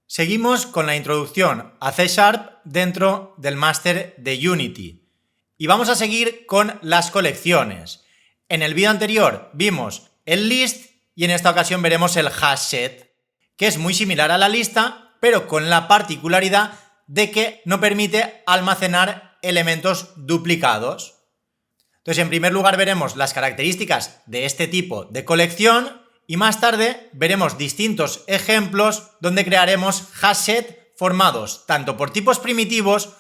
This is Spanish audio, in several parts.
Seguimos con la introducción a C# dentro del máster de Unity y vamos a seguir con las colecciones. En el vídeo anterior vimos el list y en esta ocasión veremos el hashset, que es muy similar a la lista, pero con la particularidad de que no permite almacenar elementos duplicados. Entonces, en primer lugar veremos las características de este tipo de colección y más tarde veremos distintos ejemplos donde crearemos hashset formados tanto por tipos primitivos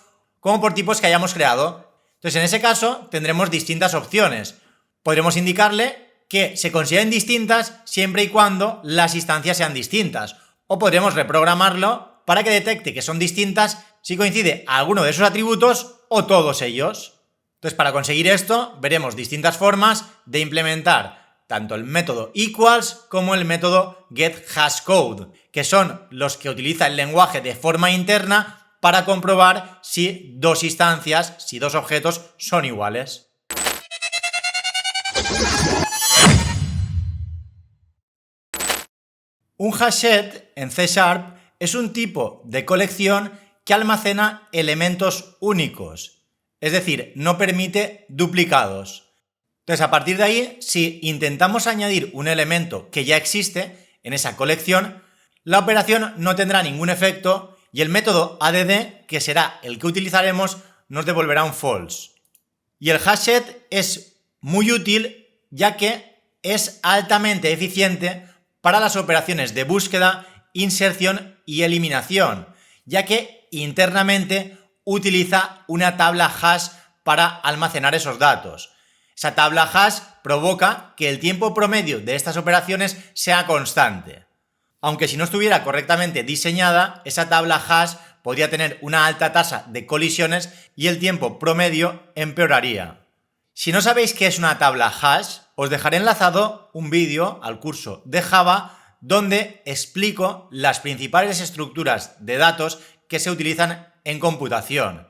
como por tipos que hayamos creado. Entonces, en ese caso tendremos distintas opciones. Podremos indicarle que se consideren distintas siempre y cuando las instancias sean distintas, o podremos reprogramarlo para que detecte que son distintas si coincide alguno de esos atributos o todos ellos. Entonces, para conseguir esto, veremos distintas formas de implementar tanto el método equals como el método getHashCode, que son los que utiliza el lenguaje de forma interna para comprobar si dos instancias, si dos objetos son iguales. Un hashset en C# es un tipo de colección que almacena elementos únicos, es decir, no permite duplicados. Entonces, a partir de ahí, si intentamos añadir un elemento que ya existe en esa colección, la operación no tendrá ningún efecto y el método add, que será el que utilizaremos, nos devolverá un false. Y el hashset es muy útil ya que es altamente eficiente para las operaciones de búsqueda, inserción y eliminación, ya que internamente utiliza una tabla hash para almacenar esos datos. Esa tabla hash provoca que el tiempo promedio de estas operaciones sea constante. Aunque si no estuviera correctamente diseñada, esa tabla hash podría tener una alta tasa de colisiones y el tiempo promedio empeoraría. Si no sabéis qué es una tabla hash, os dejaré enlazado un vídeo al curso de Java donde explico las principales estructuras de datos que se utilizan en computación.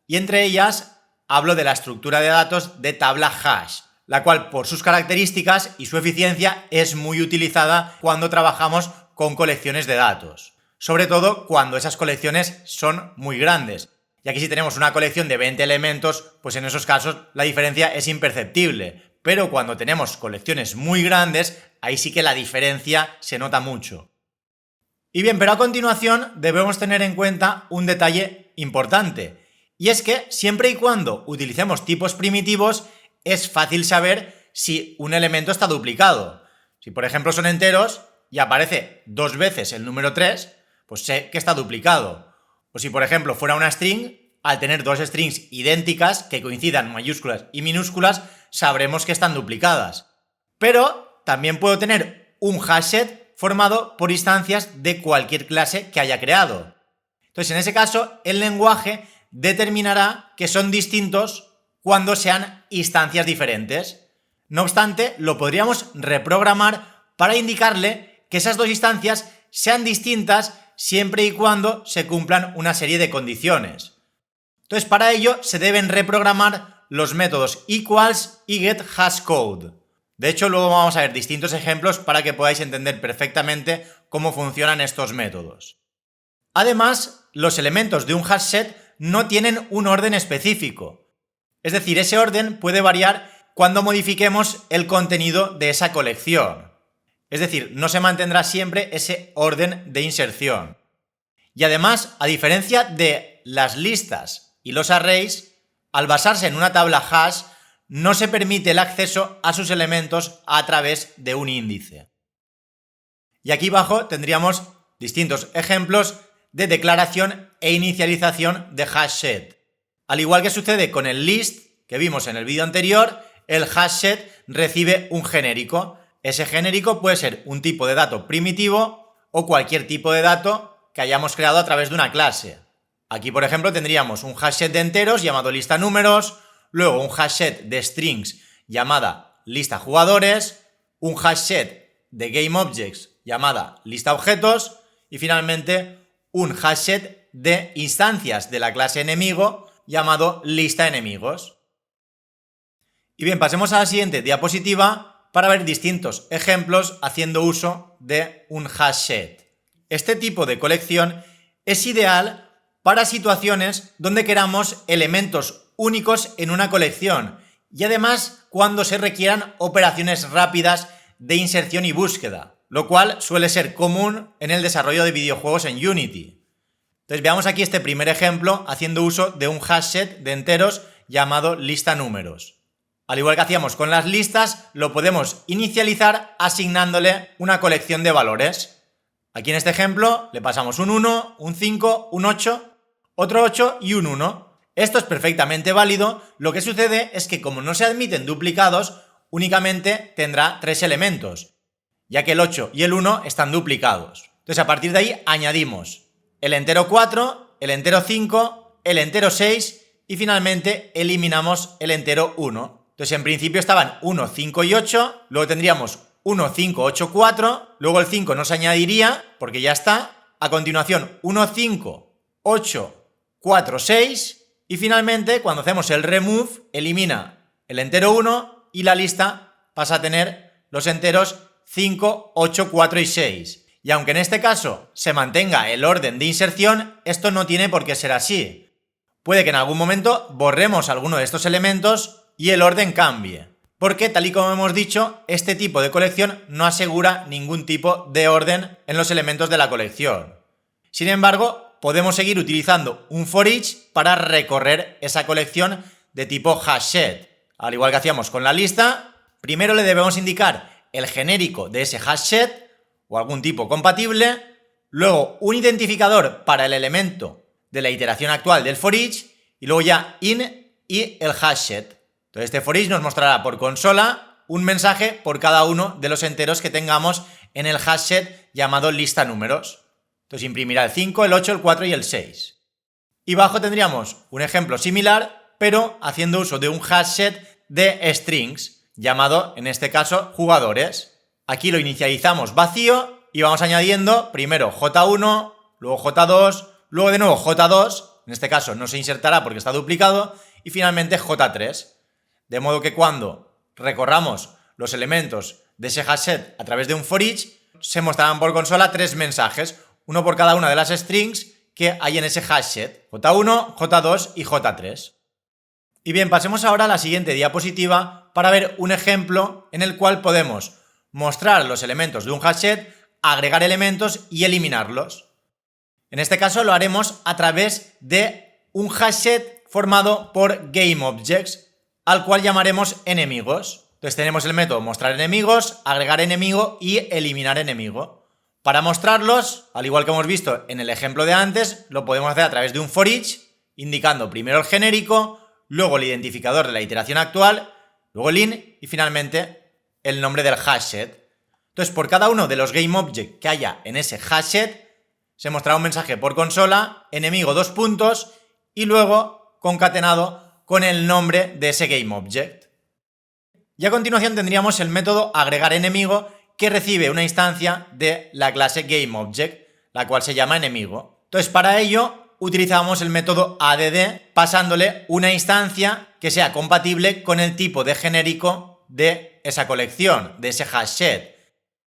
Y entre ellas hablo de la estructura de datos de tabla hash, la cual por sus características y su eficiencia es muy utilizada cuando trabajamos con colecciones de datos. Sobre todo cuando esas colecciones son muy grandes. Y aquí si tenemos una colección de 20 elementos, pues en esos casos la diferencia es imperceptible. Pero cuando tenemos colecciones muy grandes, ahí sí que la diferencia se nota mucho. Y bien, pero a continuación debemos tener en cuenta un detalle importante. Y es que siempre y cuando utilicemos tipos primitivos es fácil saber si un elemento está duplicado. Si por ejemplo son enteros y aparece 2 veces el número 3, pues sé que está duplicado. O si por ejemplo fuera una string, al tener 2 strings idénticas que coincidan mayúsculas y minúsculas, sabremos que están duplicadas. Pero también puedo tener un hashset formado por instancias de cualquier clase que haya creado. Entonces en ese caso el lenguaje determinará que son distintos cuando sean instancias diferentes. No obstante, lo podríamos reprogramar para indicarle que esas dos instancias sean distintas siempre y cuando se cumplan una serie de condiciones. Entonces, para ello se deben reprogramar los métodos equals y getHashCode. De hecho, luego vamos a ver distintos ejemplos para que podáis entender perfectamente cómo funcionan estos métodos. Además, los elementos de un hashset no tienen un orden específico. Es decir, ese orden puede variar cuando modifiquemos el contenido de esa colección. Es decir, no se mantendrá siempre ese orden de inserción. Y además, a diferencia de las listas y los arrays, al basarse en una tabla hash, no se permite el acceso a sus elementos a través de un índice. Y aquí abajo tendríamos distintos ejemplos de declaración e inicialización de hashset. Al igual que sucede con el list que vimos en el vídeo anterior, el hashset recibe un genérico. Ese genérico puede ser un tipo de dato primitivo o cualquier tipo de dato que hayamos creado a través de una clase. Aquí, por ejemplo, tendríamos un hashset de enteros llamado lista números, luego un hashset de strings llamada lista jugadores, un hashset de GameObjects llamada lista objetos y finalmente un hashset de instancias de la clase enemigo llamado lista enemigos. Y bien, pasemos a la siguiente diapositiva para ver distintos ejemplos haciendo uso de un hashset. Este tipo de colección es ideal para situaciones donde queramos elementos únicos en una colección y además cuando se requieran operaciones rápidas de inserción y búsqueda, lo cual suele ser común en el desarrollo de videojuegos en Unity. Entonces veamos aquí este primer ejemplo haciendo uso de un hashset de enteros llamado lista números. Al igual que hacíamos con las listas, lo podemos inicializar asignándole una colección de valores. Aquí en este ejemplo le pasamos un 1, un 5, un 8, otro 8 y un 1. Esto es perfectamente válido, lo que sucede es que como no se admiten duplicados, únicamente tendrá 3 elementos, ya que el 8 y el 1 están duplicados. Entonces a partir de ahí añadimos el entero 4, el entero 5, el entero 6 y finalmente eliminamos el entero 1. Entonces en principio estaban 1, 5 y 8, luego tendríamos 1, 5, 8, 4, luego el 5 no se añadiría porque ya está, a continuación 1, 5, 8, 4, 6 y finalmente cuando hacemos el remove elimina el entero 1 y la lista pasa a tener los enteros 5, 8, 4 y 6. Y aunque en este caso se mantenga el orden de inserción, esto no tiene por qué ser así. Puede que en algún momento borremos alguno de estos elementos y el orden cambie, porque tal y como hemos dicho, este tipo de colección no asegura ningún tipo de orden en los elementos de la colección. Sin embargo, podemos seguir utilizando un for each para recorrer esa colección de tipo hashset. Al igual que hacíamos con la lista, primero le debemos indicar el genérico de ese hashset o algún tipo compatible, luego un identificador para el elemento de la iteración actual del for each y luego ya in y el hashset. Entonces este for each nos mostrará por consola un mensaje por cada uno de los enteros que tengamos en el hashset llamado lista números. Entonces imprimirá el 5, el 8, el 4 y el 6. Y abajo tendríamos un ejemplo similar, pero haciendo uso de un hashset de strings, llamado en este caso jugadores. Aquí lo inicializamos vacío y vamos añadiendo primero J1, luego J2, luego de nuevo J2, en este caso no se insertará porque está duplicado, y finalmente J3. De modo que cuando recorramos los elementos de ese hashset a través de un for each, se mostrarán por consola 3 mensajes, uno por cada una de las strings que hay en ese hashset, J1, J2 y J3. Y bien, pasemos ahora a la siguiente diapositiva para ver un ejemplo en el cual podemos mostrar los elementos de un hashset, agregar elementos y eliminarlos. En este caso lo haremos a través de un hashset formado por GameObjects, al cual llamaremos enemigos. Entonces tenemos el método mostrar enemigos, agregar enemigo y eliminar enemigo. Para mostrarlos, al igual que hemos visto en el ejemplo de antes, lo podemos hacer a través de un for each, indicando primero el genérico, luego el identificador de la iteración actual, luego el in y finalmente el nombre del hashset. Entonces por cada uno de los GameObjects que haya en ese hashset, se mostrará un mensaje por consola, enemigo 2 puntos y luego concatenado con el nombre de ese GameObject. Y a continuación tendríamos el método agregar enemigo que recibe una instancia de la clase GameObject, la cual se llama enemigo. Entonces para ello utilizamos el método add pasándole una instancia que sea compatible con el tipo de genérico de esa colección, de ese hashset.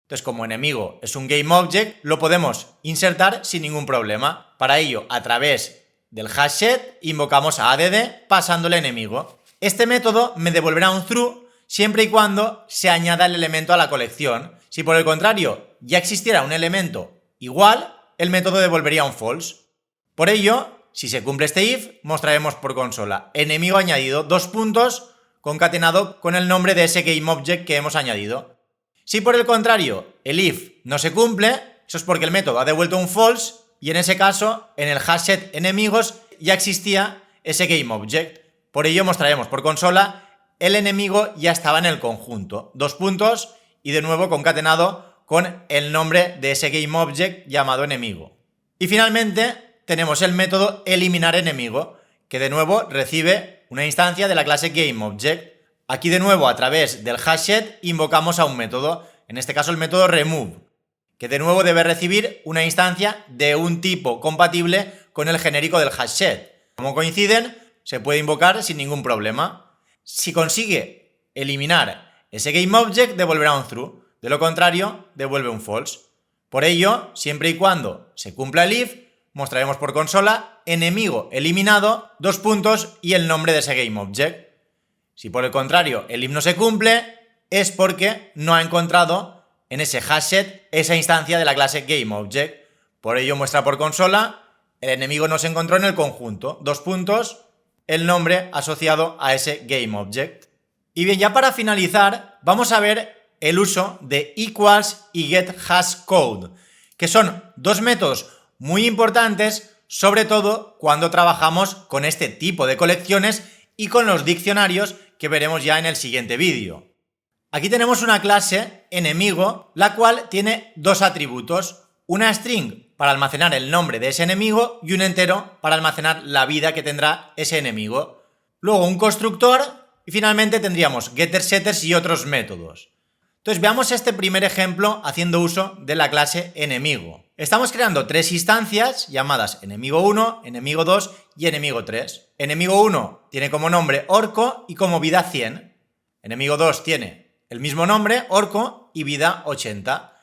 Entonces como enemigo es un GameObject, lo podemos insertar sin ningún problema. Para ello, a través del hashset invocamos a add pasándole enemigo. Este método me devolverá un true siempre y cuando se añada el elemento a la colección. Si por el contrario ya existiera un elemento igual, el método devolvería un false. Por ello, si se cumple este if, mostraremos por consola enemigo añadido 2 puntos concatenado con el nombre de ese GameObject que hemos añadido. Si por el contrario el if no se cumple, eso es porque el método ha devuelto un false y en ese caso, en el hashset enemigos ya existía ese GameObject. Por ello mostraremos por consola el enemigo ya estaba en el conjunto. 2 puntos y de nuevo concatenado con el nombre de ese GameObject llamado enemigo. Y finalmente tenemos el método eliminar enemigo, que de nuevo recibe una instancia de la clase GameObject. Aquí de nuevo a través del hashset invocamos a un método, en este caso el método remove, que de nuevo debe recibir una instancia de un tipo compatible con el genérico del hashset. Como coinciden, se puede invocar sin ningún problema. Si consigue eliminar ese GameObject, devolverá un true. De lo contrario, devuelve un false. Por ello, siempre y cuando se cumpla el if, mostraremos por consola enemigo eliminado, y el nombre de ese GameObject. Si por el contrario el if no se cumple, es porque no ha encontrado en ese hashset esa instancia de la clase GameObject. Por ello muestra por consola el enemigo no se encontró en el conjunto, el nombre asociado a ese GameObject. Y bien, ya para finalizar, vamos a ver el uso de equals y getHashCode, que son dos métodos muy importantes, sobre todo cuando trabajamos con este tipo de colecciones y con los diccionarios que veremos ya en el siguiente vídeo. Aquí tenemos una clase enemigo, la cual tiene dos atributos, una string para almacenar el nombre de ese enemigo y un entero para almacenar la vida que tendrá ese enemigo. Luego un constructor y finalmente tendríamos getters, setters y otros métodos. Entonces veamos este primer ejemplo haciendo uso de la clase enemigo. Estamos creando tres instancias llamadas enemigo 1, enemigo 2 y enemigo 3. Enemigo 1 tiene como nombre orco y como vida 100. Enemigo 2 tiene el mismo nombre, orco, y vida 80.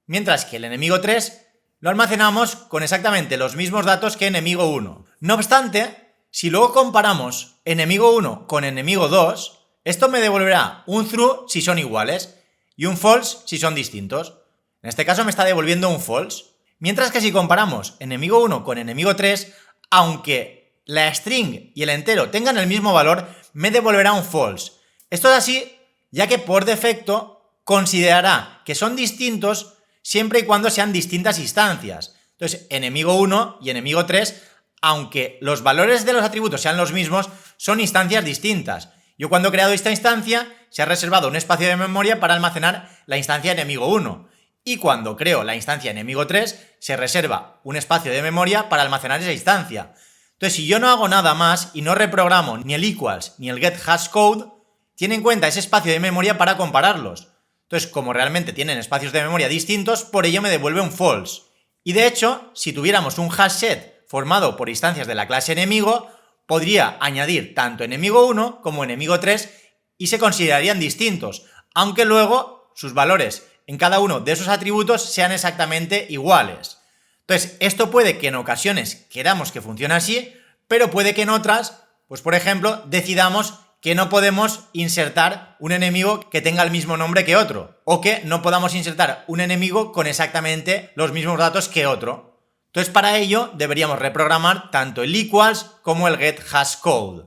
Mientras que el enemigo 3 lo almacenamos con exactamente los mismos datos que enemigo 1. No obstante, si luego comparamos enemigo 1 con enemigo 2, esto me devolverá un true si son iguales y un false si son distintos. En este caso me está devolviendo un false. Mientras que si comparamos enemigo 1 con enemigo 3, aunque la string y el entero tengan el mismo valor, me devolverá un false. Esto es así ya que por defecto considerará que son distintos siempre y cuando sean distintas instancias. Entonces, enemigo 1 y enemigo 3, aunque los valores de los atributos sean los mismos, son instancias distintas. Yo cuando he creado esta instancia, se ha reservado un espacio de memoria para almacenar la instancia enemigo 1. Y cuando creo la instancia enemigo 3, se reserva un espacio de memoria para almacenar esa instancia. Entonces, si yo no hago nada más y no reprogramo ni el equals ni el getHashCode, tiene en cuenta ese espacio de memoria para compararlos. Entonces, como realmente tienen espacios de memoria distintos, por ello me devuelve un false. Y de hecho, si tuviéramos un hashset formado por instancias de la clase enemigo, podría añadir tanto enemigo 1 como enemigo 3 y se considerarían distintos, aunque luego sus valores en cada uno de esos atributos sean exactamente iguales. Entonces, esto puede que en ocasiones queramos que funcione así, pero puede que en otras, pues por ejemplo, decidamos que no podemos insertar un enemigo que tenga el mismo nombre que otro, o que no podamos insertar un enemigo con exactamente los mismos datos que otro. Entonces, para ello deberíamos reprogramar tanto el equals como el getHashCode.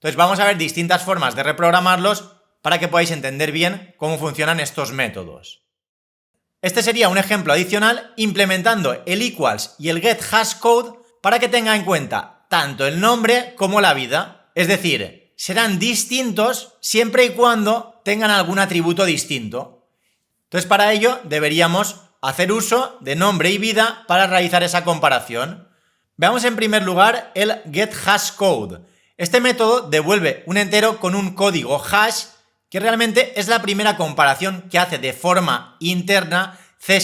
Entonces, vamos a ver distintas formas de reprogramarlos para que podáis entender bien cómo funcionan estos métodos. Este sería un ejemplo adicional implementando el equals y el getHashCode para que tenga en cuenta tanto el nombre como la vida, es decir, serán distintos siempre y cuando tengan algún atributo distinto. Entonces, para ello deberíamos hacer uso de nombre y vida para realizar esa comparación. Veamos en primer lugar el getHashCode. Este método devuelve un entero con un código hash que realmente es la primera comparación que hace de forma interna C#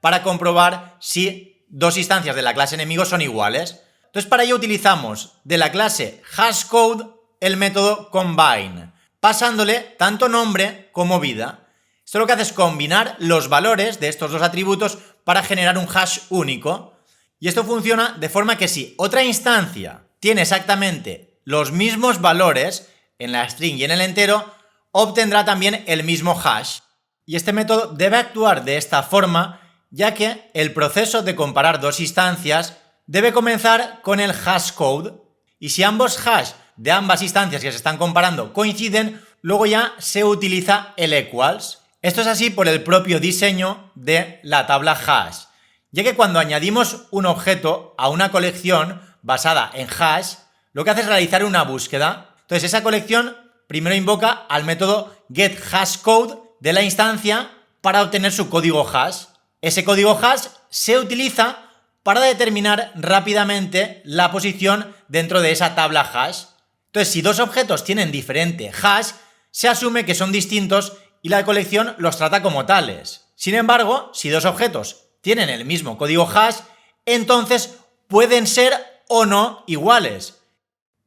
para comprobar si dos instancias de la clase enemigo son iguales. Entonces, para ello utilizamos de la clase hashCode el método combine, pasándole tanto nombre como vida. Esto lo que hace es combinar los valores de estos dos atributos para generar un hash único. Y esto funciona de forma que si otra instancia tiene exactamente los mismos valores en la string y en el entero, obtendrá también el mismo hash. Y este método debe actuar de esta forma, ya que el proceso de comparar dos instancias debe comenzar con el hashCode. Y si ambos hash de ambas instancias que se están comparando coinciden, luego ya se utiliza el equals. Esto es así por el propio diseño de la tabla hash, ya que cuando añadimos un objeto a una colección basada en hash, lo que hace es realizar una búsqueda. Entonces esa colección primero invoca al método getHashCode de la instancia para obtener su código hash. Ese código hash se utiliza para determinar rápidamente la posición dentro de esa tabla hash. Entonces, si dos objetos tienen diferente hash, se asume que son distintos y la colección los trata como tales. Sin embargo, si dos objetos tienen el mismo código hash, entonces pueden ser o no iguales,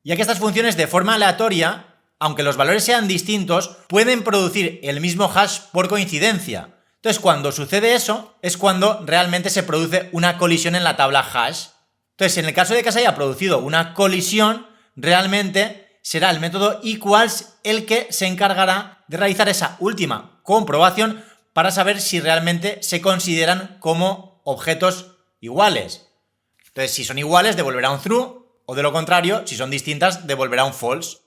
ya que estas funciones de forma aleatoria, aunque los valores sean distintos, pueden producir el mismo hash por coincidencia. Entonces, cuando sucede eso, es cuando realmente se produce una colisión en la tabla hash. Entonces, en el caso de que se haya producido una colisión, realmente será el método equals el que se encargará de realizar esa última comprobación para saber si realmente se consideran como objetos iguales. Entonces, si son iguales, devolverá un true, o de lo contrario, si son distintas, devolverá un false.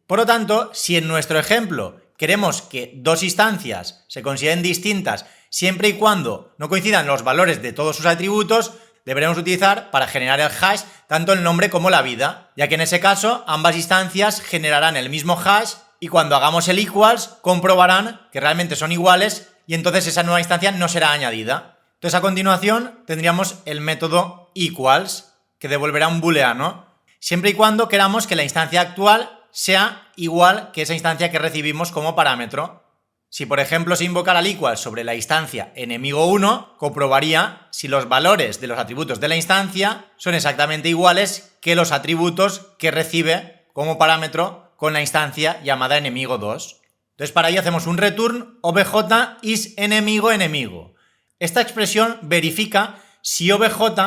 Por lo tanto, si en nuestro ejemplo queremos que dos instancias se consideren distintas siempre y cuando no coincidan los valores de todos sus atributos, deberemos utilizar para generar el hash tanto el nombre como la vida, ya que en ese caso ambas instancias generarán el mismo hash y cuando hagamos el equals comprobarán que realmente son iguales y entonces esa nueva instancia no será añadida. Entonces a continuación tendríamos el método equals que devolverá un booleano siempre y cuando queramos que la instancia actual sea igual que esa instancia que recibimos como parámetro. Si por ejemplo se invocara el equals sobre la instancia enemigo1, comprobaría si los valores de los atributos de la instancia son exactamente iguales que los atributos que recibe como parámetro con la instancia llamada enemigo2. Entonces para ello hacemos un return obj is enemigo. Esta expresión verifica si obj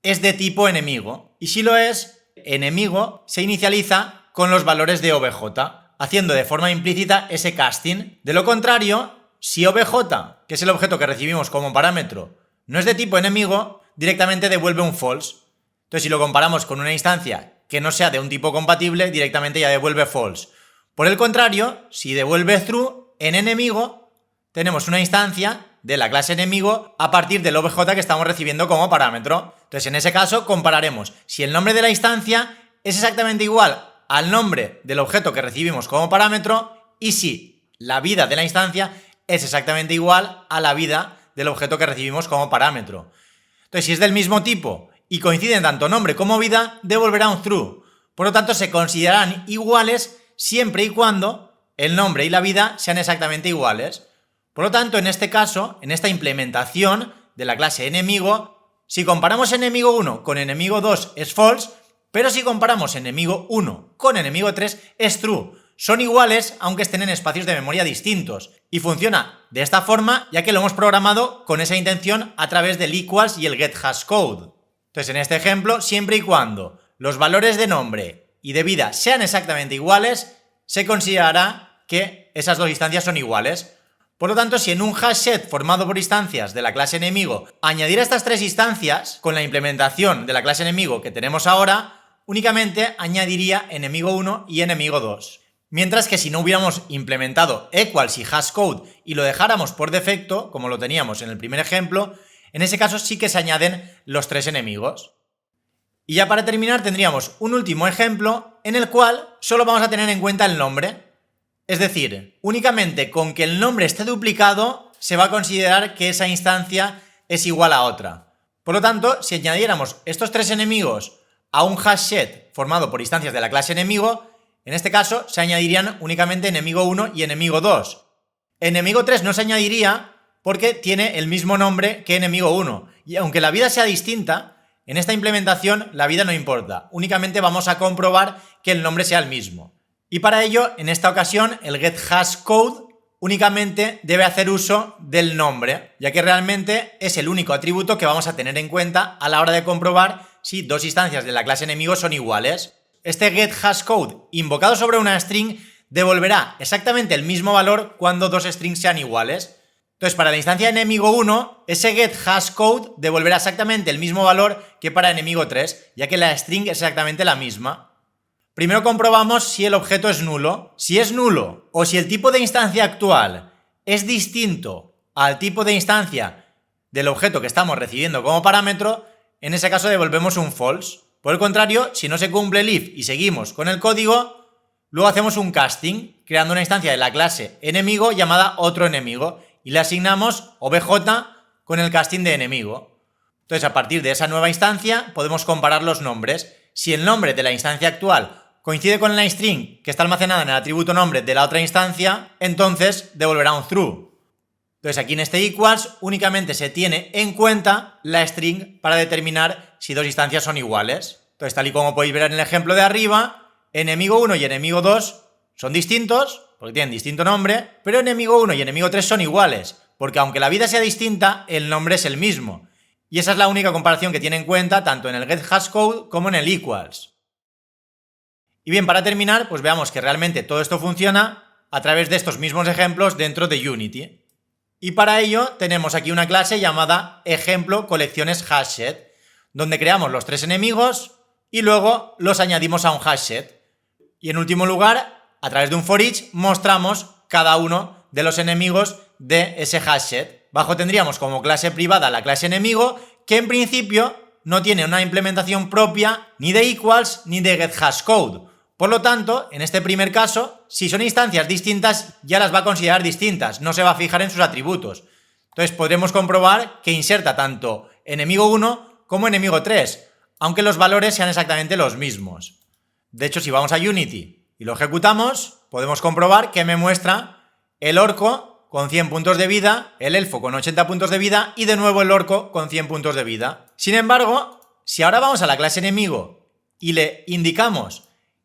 es de tipo enemigo y si lo es, enemigo se inicializa con los valores de obj, haciendo de forma implícita ese casting. De lo contrario, si obj, que es el objeto que recibimos como parámetro, no es de tipo enemigo, directamente devuelve un false. Entonces, si lo comparamos con una instancia que no sea de un tipo compatible, directamente ya devuelve false. Por el contrario, si devuelve true, en enemigo tenemos una instancia de la clase enemigo a partir del obj que estamos recibiendo como parámetro. Entonces, en ese caso, compararemos si el nombre de la instancia es exactamente igual al nombre del objeto que recibimos como parámetro y si la vida de la instancia es exactamente igual a la vida del objeto que recibimos como parámetro. Entonces, si es del mismo tipo y coinciden tanto nombre como vida, devolverá un true. Por lo tanto, se considerarán iguales siempre y cuando el nombre y la vida sean exactamente iguales. Por lo tanto, en este caso, en esta implementación de la clase enemigo, si comparamos enemigo 1 con enemigo 2 es false, pero si comparamos enemigo 1 con enemigo 3 es true. Son iguales aunque estén en espacios de memoria distintos. Y funciona de esta forma ya que lo hemos programado con esa intención a través del equals y el getHashCode. Entonces en este ejemplo, siempre y cuando los valores de nombre y de vida sean exactamente iguales, se considerará que esas dos instancias son iguales. Por lo tanto, si en un hash set formado por instancias de la clase enemigo añadiera estas tres instancias con la implementación de la clase enemigo que tenemos ahora, únicamente añadiría enemigo 1 y enemigo 2. Mientras que si no hubiéramos implementado equals y hashcode y lo dejáramos por defecto, como lo teníamos en el primer ejemplo, en ese caso sí que se añaden los tres enemigos. Y ya para terminar tendríamos un último ejemplo en el cual solo vamos a tener en cuenta el nombre. Es decir, únicamente con que el nombre esté duplicado se va a considerar que esa instancia es igual a otra. Por lo tanto, si añadiéramos estos tres enemigos a un hash set formado por instancias de la clase enemigo, en este caso se añadirían únicamente enemigo 1 y enemigo 2. Enemigo 3 no se añadiría porque tiene el mismo nombre que enemigo 1. Y aunque la vida sea distinta, en esta implementación la vida no importa. Únicamente vamos a comprobar que el nombre sea el mismo. Y para ello, en esta ocasión, el getHashCode únicamente debe hacer uso del nombre, ya que realmente es el único atributo que vamos a tener en cuenta a la hora de comprobar si dos instancias de la clase enemigo son iguales. Este getHashCode invocado sobre una string devolverá exactamente el mismo valor cuando dos strings sean iguales. Entonces, para la instancia enemigo 1, ese getHashCode devolverá exactamente el mismo valor que para enemigo 3, ya que la string es exactamente la misma. Primero comprobamos si el objeto es nulo. Si es nulo o si el tipo de instancia actual es distinto al tipo de instancia del objeto que estamos recibiendo como parámetro, en ese caso devolvemos un false. Por el contrario, si no se cumple el if y seguimos con el código, luego hacemos un casting, creando una instancia de la clase enemigo llamada otro enemigo y le asignamos obj con el casting de enemigo. Entonces, a partir de esa nueva instancia podemos comparar los nombres. Si el nombre de la instancia actual coincide con la string que está almacenada en el atributo nombre de la otra instancia, entonces devolverá un true. Entonces aquí en este equals únicamente se tiene en cuenta la string para determinar si dos instancias son iguales. Entonces, tal y como podéis ver en el ejemplo de arriba, enemigo 1 y enemigo 2 son distintos porque tienen distinto nombre, pero enemigo 1 y enemigo 3 son iguales porque aunque la vida sea distinta, el nombre es el mismo. Y esa es la única comparación que tiene en cuenta tanto en el getHashCode como en el equals. Y bien, para terminar, pues veamos que realmente todo esto funciona a través de estos mismos ejemplos dentro de Unity. Y para ello tenemos aquí una clase llamada ejemplo colecciones hashset, donde creamos los 3 enemigos y luego los añadimos a un hashset. Y en último lugar, a través de un for each mostramos cada uno de los enemigos de ese hashset. Abajo tendríamos como clase privada la clase enemigo, que en principio no tiene una implementación propia ni de equals ni de getHashCode. Por lo tanto, en este primer caso, si son instancias distintas, ya las va a considerar distintas, no se va a fijar en sus atributos. Entonces podremos comprobar que inserta tanto enemigo 1 como enemigo 3, aunque los valores sean exactamente los mismos. De hecho, si vamos a Unity y lo ejecutamos, podemos comprobar que me muestra el orco con 100 puntos de vida, el elfo con 80 puntos de vida y de nuevo el orco con 100 puntos de vida. Sin embargo, si ahora vamos a la clase enemigo y le indicamos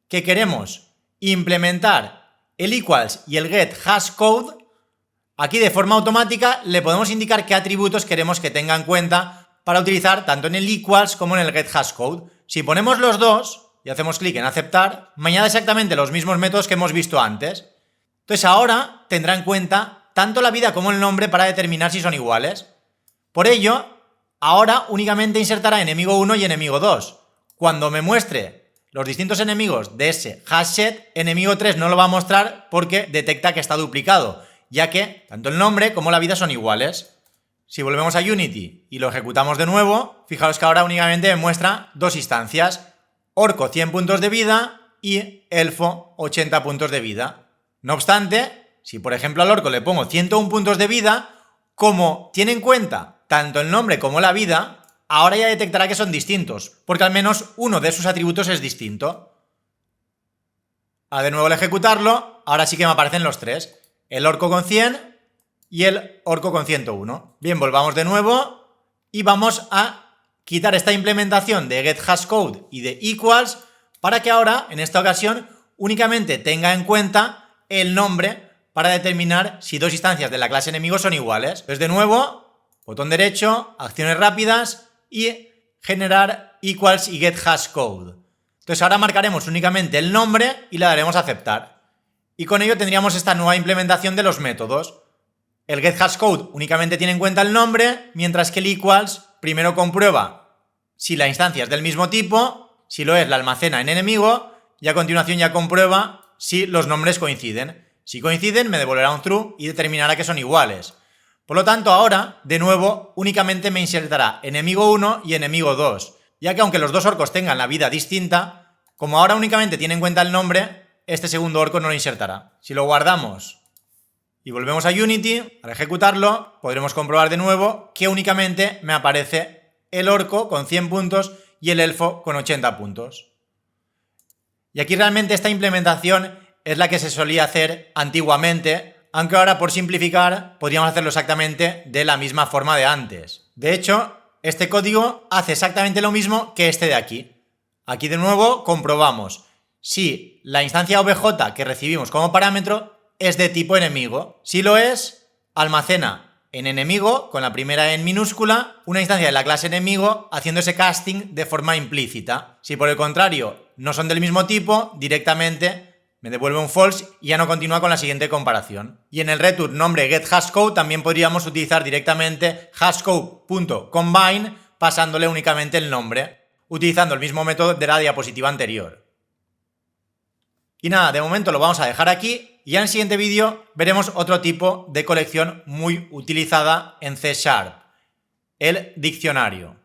que queremos implementar el equals y el getHashCode, aquí de forma automática le podemos indicar qué atributos queremos que tenga en cuenta para utilizar tanto en el equals como en el getHashCode. Si ponemos los dos y hacemos clic en aceptar, me añade exactamente los mismos métodos que hemos visto antes. Entonces ahora tendrá en cuenta tanto la vida como el nombre para determinar si son iguales. Por ello, ahora únicamente insertará enemigo 1 y enemigo 2. Cuando me muestre los distintos enemigos de ese hashset, enemigo 3 no lo va a mostrar porque detecta que está duplicado, ya que tanto el nombre como la vida son iguales. Si volvemos a Unity y lo ejecutamos de nuevo, fijaos que ahora únicamente me muestra dos instancias, orco 100 puntos de vida y elfo 80 puntos de vida. No obstante, si por ejemplo al orco le pongo 101 puntos de vida, como tiene en cuenta tanto el nombre como la vida, ahora ya detectará que son distintos, porque al menos uno de sus atributos es distinto. De nuevo al ejecutarlo, ahora sí que me aparecen los tres, el orco con 100 y el orco con 101. Bien, volvamos de nuevo y vamos a quitar esta implementación de getHashCode y de equals para que ahora, en esta ocasión, únicamente tenga en cuenta el nombre para determinar si dos instancias de la clase enemigo son iguales. Entonces, de nuevo, botón derecho, acciones rápidas y generar equals y getHashCode. Entonces ahora marcaremos únicamente el nombre y le daremos a aceptar. Y con ello tendríamos esta nueva implementación de los métodos. El getHashCode únicamente tiene en cuenta el nombre, mientras que el equals primero comprueba si la instancia es del mismo tipo, si lo es la almacena en enemigo y a continuación ya comprueba si los nombres coinciden. Si coinciden me devolverá un true y determinará que son iguales. Por lo tanto, ahora, de nuevo, únicamente me insertará enemigo 1 y enemigo 2, ya que aunque los dos orcos tengan la vida distinta, como ahora únicamente tiene en cuenta el nombre, este segundo orco no lo insertará. Si lo guardamos y volvemos a Unity, al ejecutarlo, podremos comprobar de nuevo que únicamente me aparece el orco con 100 puntos y el elfo con 80 puntos. Y aquí realmente esta implementación es la que se solía hacer antiguamente, aunque ahora por simplificar podríamos hacerlo exactamente de la misma forma de antes. De hecho, este código hace exactamente lo mismo que este de aquí. Aquí de nuevo comprobamos si la instancia obj que recibimos como parámetro es de tipo enemigo. Si lo es, almacena en enemigo, con la primera en minúscula, una instancia de la clase enemigo haciendo ese casting de forma implícita. Si por el contrario no son del mismo tipo, directamente me devuelve un false y ya no continúa con la siguiente comparación. Y en el return nombre getHashCode también podríamos utilizar directamente hashcode.combine pasándole únicamente el nombre, utilizando el mismo método de la diapositiva anterior. Y nada, de momento lo vamos a dejar aquí y ya en el siguiente vídeo veremos otro tipo de colección muy utilizada en C#, el diccionario.